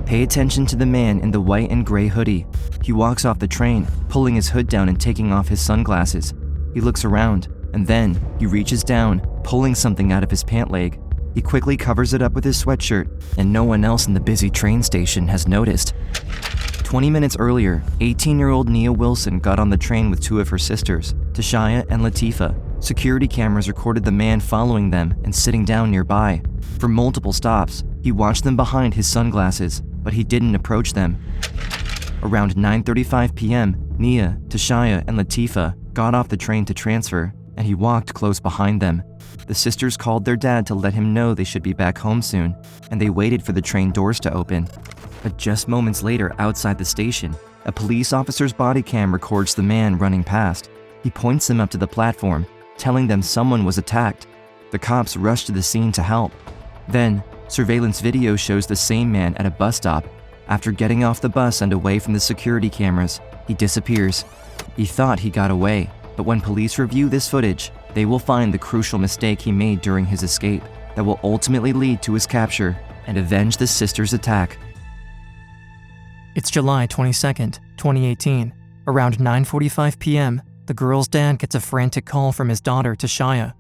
Pay attention to the man in the white and gray hoodie. He walks off the train, pulling his hood down and taking off his sunglasses. He looks around, and then he reaches down, pulling something out of his pant leg. He quickly covers it up with his sweatshirt, and no one else in the busy train station has noticed. 20 minutes earlier, 18-year-old Nia Wilson got on the train with two of her sisters, Tashaya and Latifa. Security cameras recorded the man following them and sitting down nearby. For multiple stops, he watched them behind his sunglasses, but he didn't approach them. Around 9:35 p.m., Nia, Tashaya, and Latifa got off the train to transfer, and he walked close behind them. The sisters called their dad to let him know they should be back home soon, and they waited for the train doors to open. But just moments later, outside the station, a police officer's body cam records the man running past. He points them up to the platform, telling them someone was attacked. The cops rush to the scene to help. Then, surveillance video shows the same man at a bus stop. After getting off the bus and away from the security cameras, he disappears. He thought he got away, but when police review this footage, they will find the crucial mistake he made during his escape that will ultimately lead to his capture and avenge the sisters' attack. It's July 22nd, 2018. Around 9:45 p.m., the girl's dad gets a frantic call from his daughter, Tashaya.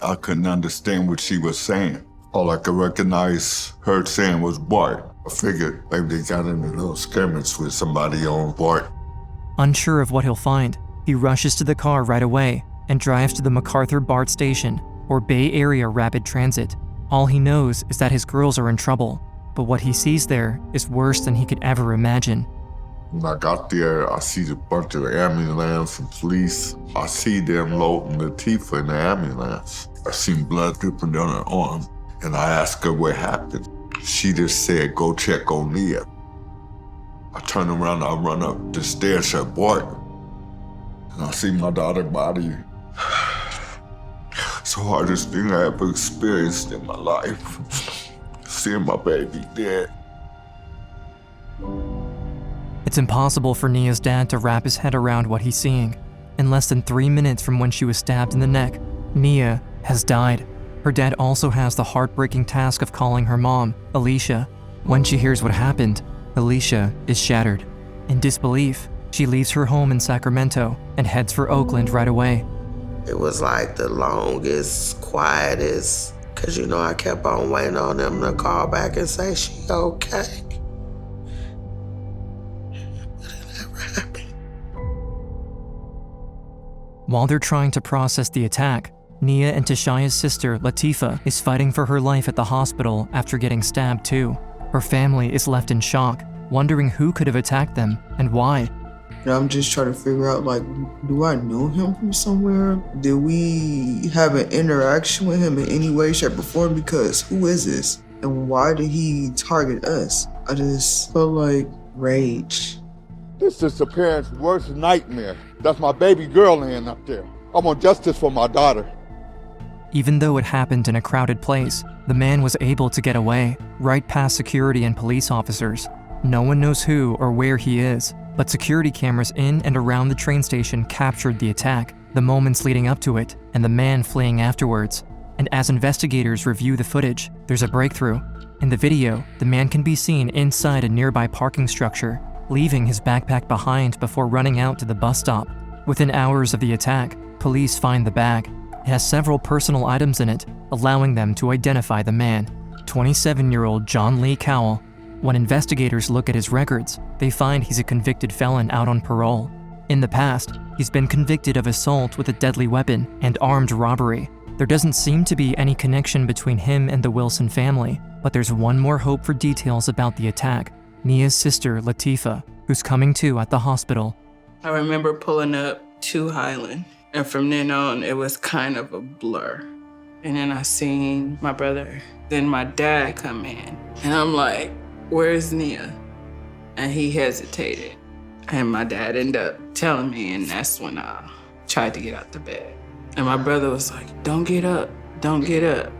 I couldn't understand what she was saying. All I could recognize her saying was BART. I figured maybe they got into a little skirmish with somebody on BART. Unsure of what he'll find, he rushes to the car right away and drives to the MacArthur BART station, or Bay Area Rapid Transit. All he knows is that his girls are in trouble, but what he sees there is worse than he could ever imagine. When I got there, I see a bunch of ambulance and police. I see them loading Latifa in the ambulance. I seen blood dripping down her arm, and I asked her what happened. She just said, go check on Nia. I turn around, I run up the stairs at BART, and I see my daughter's body. It's the hardest thing I ever experienced in my life, seeing my baby dead. It's impossible for Nia's dad to wrap his head around what he's seeing. In less than 3 minutes from when she was stabbed in the neck, Nia has died. Her dad also has the heartbreaking task of calling her mom, Alicia. When she hears what happened, Alicia is shattered. In disbelief, she leaves her home in Sacramento and heads for Oakland right away. It was like the longest, quietest, because I kept on waiting on them to call back and say she okay. But it never happened. While they're trying to process the attack, Nia and Tashaya's sister, Latifa, is fighting for her life at the hospital after getting stabbed too. Her family is left in shock, wondering who could have attacked them and why. I'm just trying to figure out, do I know him from somewhere? Did we have an interaction with him in any way, shape, or form? Because who is this? And why did he target us? I just felt like rage. This is the parents' worst nightmare. That's my baby girl laying up there. I want justice for my daughter. Even though it happened in a crowded place, the man was able to get away, right past security and police officers. No one knows who or where he is, but security cameras in and around the train station captured the attack, the moments leading up to it, and the man fleeing afterwards. And as investigators review the footage, there's a breakthrough. In the video, the man can be seen inside a nearby parking structure, leaving his backpack behind before running out to the bus stop. Within hours of the attack, police find the bag. It has several personal items in it, allowing them to identify the man, 27-year-old John Lee Cowell. When investigators look at his records, they find he's a convicted felon out on parole. In the past, he's been convicted of assault with a deadly weapon and armed robbery. There doesn't seem to be any connection between him and the Wilson family, but there's one more hope for details about the attack: Nia's sister, Latifa, who's coming to at the hospital. I remember pulling up to Highland, and from then on, it was kind of a blur. And then I seen my brother, then my dad come in, and I'm like, where's Nia? And he hesitated. And my dad ended up telling me, and that's when I tried to get out the bed. And my brother was like, don't get up, don't get up.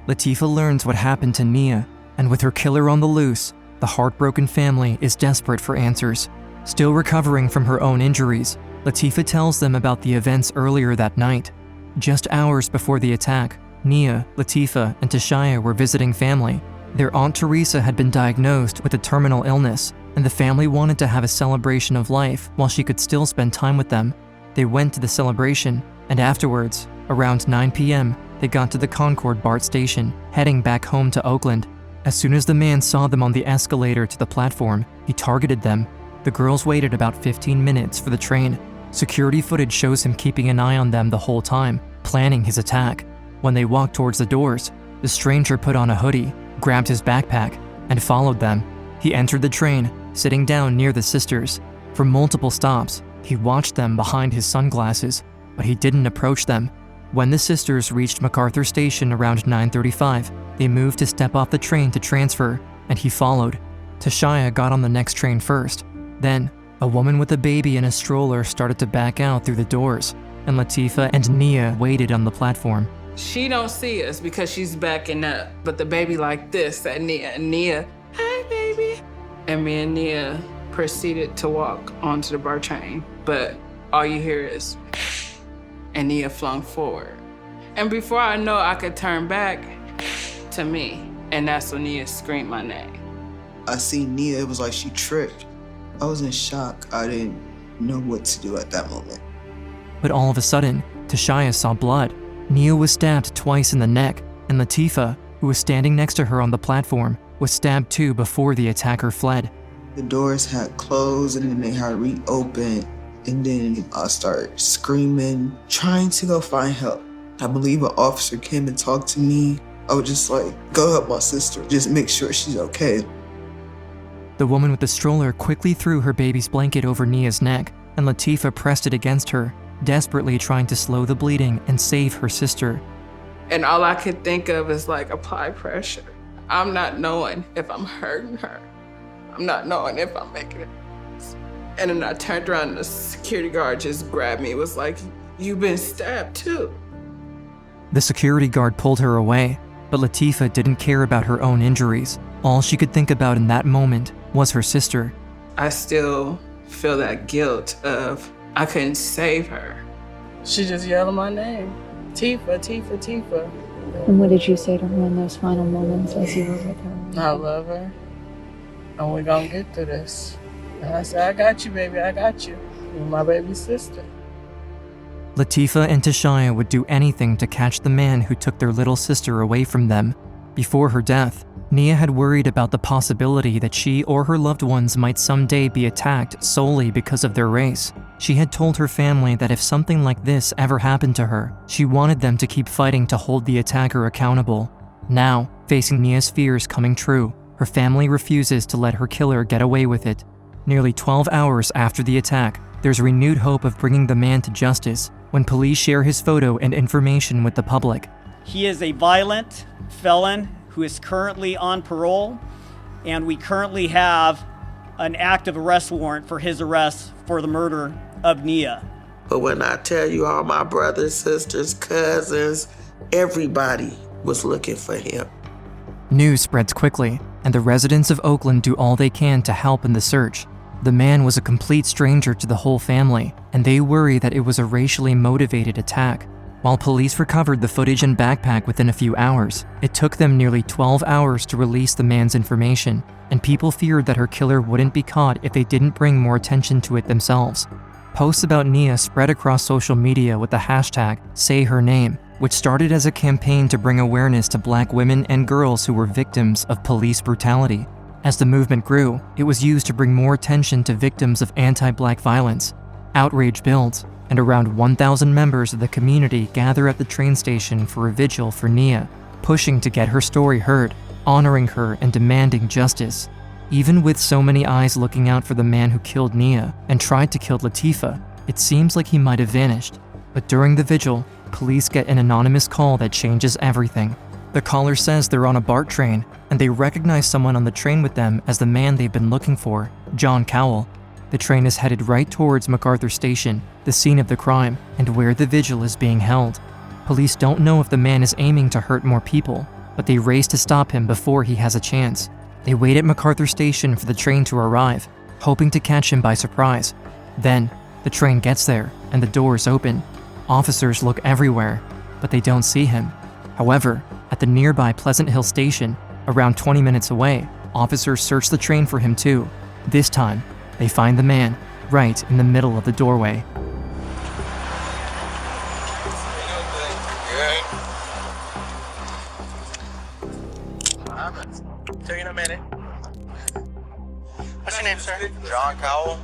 Latifa learns what happened to Nia, and with her killer on the loose, the heartbroken family is desperate for answers. Still recovering from her own injuries, Latifa tells them about the events earlier that night. Just hours before the attack, Nia, Latifa, and Tashaya were visiting family. Their Aunt Teresa had been diagnosed with a terminal illness, and the family wanted to have a celebration of life while she could still spend time with them. They went to the celebration, and afterwards, around 9 p.m., they got to the Concord BART station, heading back home to Oakland. As soon as the man saw them on the escalator to the platform, he targeted them. The girls waited about 15 minutes for the train. Security footage shows him keeping an eye on them the whole time, planning his attack. When they walked towards the doors, the stranger put on a hoodie, grabbed his backpack, and followed them. He entered the train, sitting down near the sisters. For multiple stops, he watched them behind his sunglasses, but he didn't approach them. When the sisters reached MacArthur Station around 9:35, they moved to step off the train to transfer, and he followed. Tashia got on the next train first. Then, a woman with a baby in a stroller started to back out through the doors, and Latifah and Nia waited on the platform. She don't see us because she's backing up, but the baby like this at Nia. And Nia, hi, baby. And me and Nia proceeded to walk onto the BART train, but all you hear is, and Nia flung forward. And before I know I could turn back to me, and that's when Nia screamed my name. I seen Nia, it was like she tripped. I was in shock. I didn't know what to do at that moment. But all of a sudden, Tashia saw blood. Nia was stabbed twice in the neck, and Latifah, who was standing next to her on the platform, was stabbed too before the attacker fled. The doors had closed and then they had reopened, and then I started screaming, trying to go find help. I believe an officer came and talked to me. I was just like, go help my sister, just make sure she's okay. The woman with the stroller quickly threw her baby's blanket over Nia's neck, and Latifah pressed it against her, desperately trying to slow the bleeding and save her sister. And all I could think of is like, apply pressure. I'm not knowing if I'm hurting her. I'm not knowing if I'm making it. And then I turned around and the security guard just grabbed me. It was like, you've been stabbed too. The security guard pulled her away, but Latifah didn't care about her own injuries. All she could think about in that moment was her sister. I still feel that guilt of I couldn't save her. She just yelled my name. Tifa, Tifa, Tifa. And what did you say to her in those final moments as you were with her? I love her, and we're gonna get through this. And I said, I got you, baby, I got you. You're my baby sister. Latifah and Tashia would do anything to catch the man who took their little sister away from them. Before her death, Nia had worried about the possibility that she or her loved ones might someday be attacked solely because of their race. She had told her family that if something like this ever happened to her, she wanted them to keep fighting to hold the attacker accountable. Now, facing Nia's fears coming true, her family refuses to let her killer get away with it. Nearly 12 hours after the attack, there's renewed hope of bringing the man to justice when police share his photo and information with the public. He is a violent felon who is currently on parole, and we currently have an active arrest warrant for his arrest for the murder of Nia. But when I tell you all my brothers, sisters, cousins, everybody was looking for him. News spreads quickly, and the residents of Oakland do all they can to help in the search. The man was a complete stranger to the whole family, and they worry that it was a racially motivated attack. While police recovered the footage and backpack within a few hours, it took them nearly 12 hours to release the man's information, and people feared that her killer wouldn't be caught if they didn't bring more attention to it themselves. Posts about Nia spread across social media with the hashtag #SayHerName, which started as a campaign to bring awareness to Black women and girls who were victims of police brutality. As the movement grew, it was used to bring more attention to victims of anti-Black violence. Outrage builds, and around 1,000 members of the community gather at the train station for a vigil for Nia, pushing to get her story heard, honoring her and demanding justice. Even with so many eyes looking out for the man who killed Nia and tried to kill Latifah, it seems like he might have vanished. But during the vigil, police get an anonymous call that changes everything. The caller says they're on a BART train, and they recognize someone on the train with them as the man they've been looking for, John Cowell. The train is headed right towards MacArthur Station, the scene of the crime, and where the vigil is being held. Police don't know if the man is aiming to hurt more people, but they race to stop him before he has a chance. They wait at MacArthur Station for the train to arrive, hoping to catch him by surprise. Then, the train gets there, and the doors open. Officers look everywhere, but they don't see him. However, at the nearby Pleasant Hill Station, Around 20 minutes away, officers search the train for him too. This time, they find the man right in the middle of the doorway. See you in a minute. What's your name, sir? John Cowell.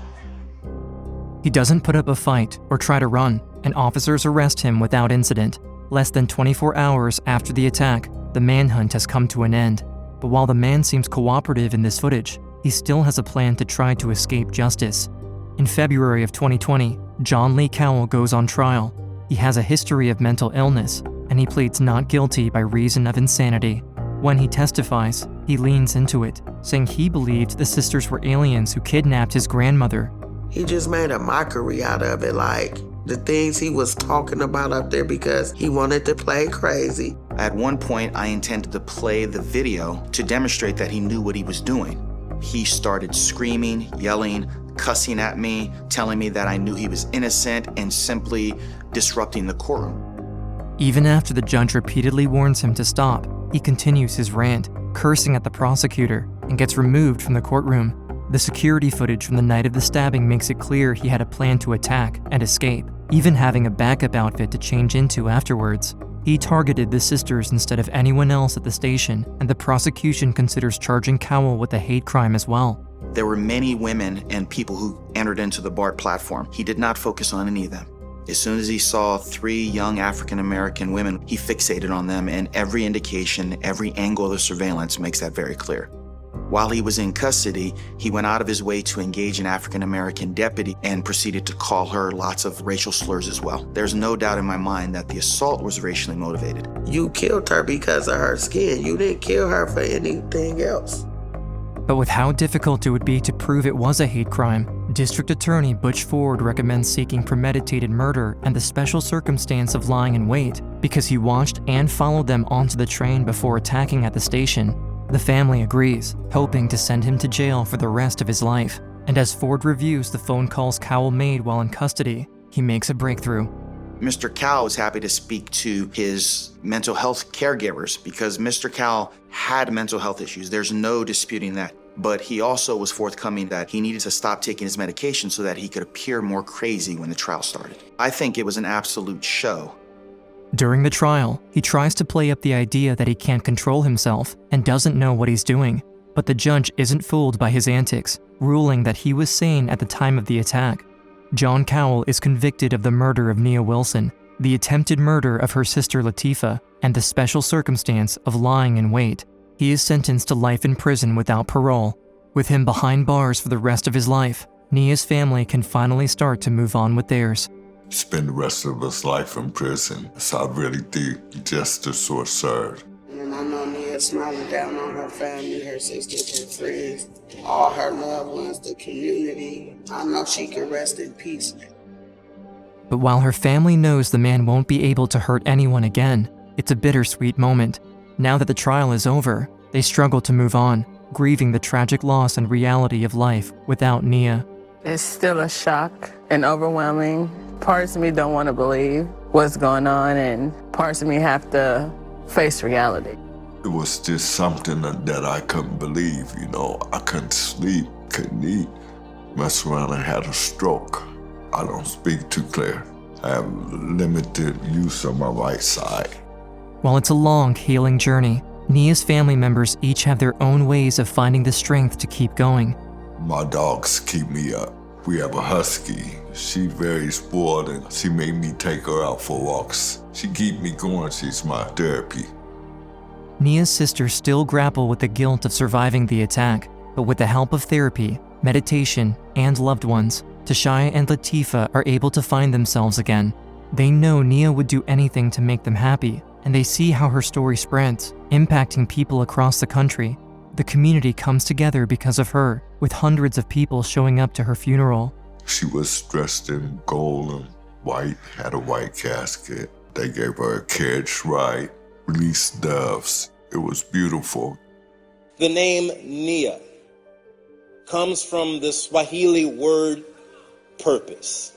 He doesn't put up a fight or try to run, and officers arrest him without incident. Less than 24 hours after the attack, the manhunt has come to an end. But while the man seems cooperative in this footage, he still has a plan to try to escape justice. In February of 2020, John Lee Cowell goes on trial. He has a history of mental illness, and he pleads not guilty by reason of insanity. When he testifies, he leans into it, saying he believed the sisters were aliens who kidnapped his grandmother. He just made a mockery out of it, like the things he was talking about up there because he wanted to play crazy. At one point, I intended to play the video to demonstrate that he knew what he was doing. He started screaming, yelling, cussing at me, telling me that I knew he was innocent, and simply disrupting the courtroom. Even after the judge repeatedly warns him to stop, he continues his rant, cursing at the prosecutor, and gets removed from the courtroom. The security footage from the night of the stabbing makes it clear he had a plan to attack and escape, even having a backup outfit to change into afterwards. He targeted the sisters instead of anyone else at the station, and the prosecution considers charging Cowell with a hate crime as well. There were many women and people who entered into the BART platform. He did not focus on any of them. As soon as he saw 3 young African-American women, he fixated on them, and every indication, every angle of the surveillance makes that very clear. While he was in custody, he went out of his way to engage an African-American deputy and proceeded to call her lots of racial slurs as well. There's no doubt in my mind that the assault was racially motivated. You killed her because of her skin. You didn't kill her for anything else. But with how difficult it would be to prove it was a hate crime, District Attorney Butch Ford recommends seeking premeditated murder and the special circumstance of lying in wait because he watched and followed them onto the train before attacking at the station. The family agrees, hoping to send him to jail for the rest of his life. And as Ford reviews the phone calls Cowell made while in custody, he makes a breakthrough. Mr. Cowell is happy to speak to his mental health caregivers because Mr. Cowell had mental health issues. There's no disputing that. But he also was forthcoming that he needed to stop taking his medication so that he could appear more crazy when the trial started. I think it was an absolute show. During the trial, he tries to play up the idea that he can't control himself and doesn't know what he's doing. But the judge isn't fooled by his antics, ruling that he was sane at the time of the attack. John Cowell is convicted of the murder of Nia Wilson, the attempted murder of her sister Latifah, and the special circumstance of lying in wait. He is sentenced to life in prison without parole. With him behind bars for the rest of his life, Nia's family can finally start to move on with theirs. Spend the rest of his life in prison. So I really think justice was served. And I know Nia smiling down on her family, her sisters, her friends, all her loved ones, the community. I know she can rest in peace. But while her family knows the man won't be able to hurt anyone again, it's a bittersweet moment. Now that the trial is over, they struggle to move on, grieving the tragic loss and reality of life without Nia. It's still a shock and overwhelming. Parts of me don't want to believe what's going on, and parts of me have to face reality. It was just something that I couldn't believe, you know. I couldn't sleep, couldn't eat. Messed around and had a stroke. I don't speak too clear. I have limited use of my right side. While it's a long, healing journey, Nia's family members each have their own ways of finding the strength to keep going. My dogs keep me up. We have a husky. She's very spoiled and she made me take her out for walks. She keeps me going. She's my therapy. Nia's sisters still grapple with the guilt of surviving the attack, but with the help of therapy, meditation, and loved ones, Tashaya and Latifah are able to find themselves again. They know Nia would do anything to make them happy, and they see how her story spreads, impacting people across the country. The community comes together because of her, with hundreds of people showing up to her funeral. She was dressed in gold and white, had a white casket. They gave her a carriage ride, released doves. It was beautiful. The name Nia comes from the Swahili word purpose.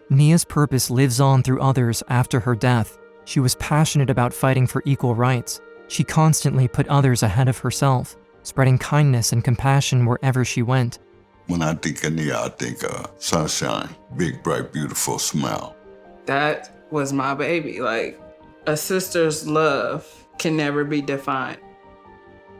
Nia's purpose lives on through others after her death. She was passionate about fighting for equal rights. She constantly put others ahead of herself, spreading kindness and compassion wherever she went. When I think of Nia, I think of sunshine, big, bright, beautiful smile. That was my baby. Like, a sister's love can never be defined.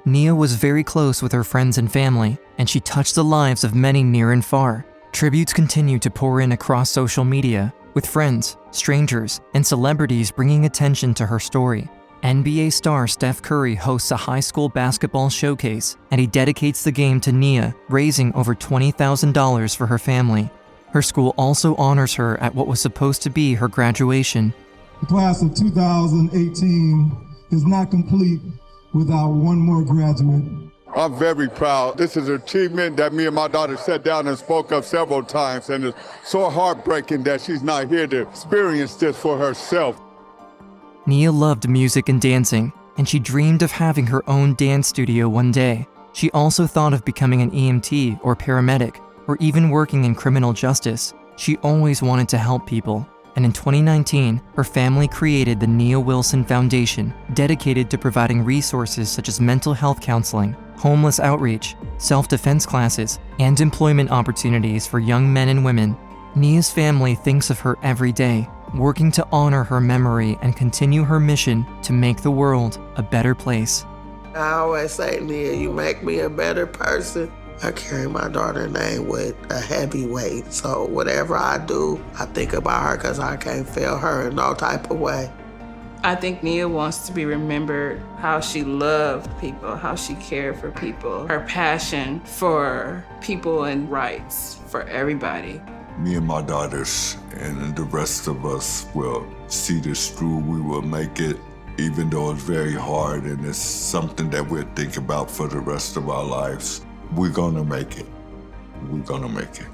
Nia was very close with her friends and family, and she touched the lives of many near and far. Tributes continue to pour in across social media, with friends, strangers, and celebrities bringing attention to her story. NBA star Steph Curry hosts a high school basketball showcase, and he dedicates the game to Nia, raising over $20,000 for her family. Her school also honors her at what was supposed to be her graduation. The class of 2018 is not complete without one more graduate. I'm very proud. This is an achievement that me and my daughter sat down and spoke of several times, and it's so heartbreaking that she's not here to experience this for herself. Nia loved music and dancing, and she dreamed of having her own dance studio one day. She also thought of becoming an EMT or paramedic, or even working in criminal justice. She always wanted to help people, and in 2019, her family created the Nia Wilson Foundation, dedicated to providing resources such as mental health counseling, homeless outreach, self-defense classes, and employment opportunities for young men and women. Nia's family thinks of her every day, working to honor her memory and continue her mission to make the world a better place. I always say, Nia, you make me a better person. I carry my daughter's name with a heavy weight, so whatever I do, I think about her because I can't fail her in no type of way. I think Nia wants to be remembered how she loved people, how she cared for people, her passion for people and rights for everybody. Me and my daughters and the rest of us will see this through. We will make it, even though it's very hard and it's something that we'll think about for the rest of our lives. We're gonna make it. We're gonna make it.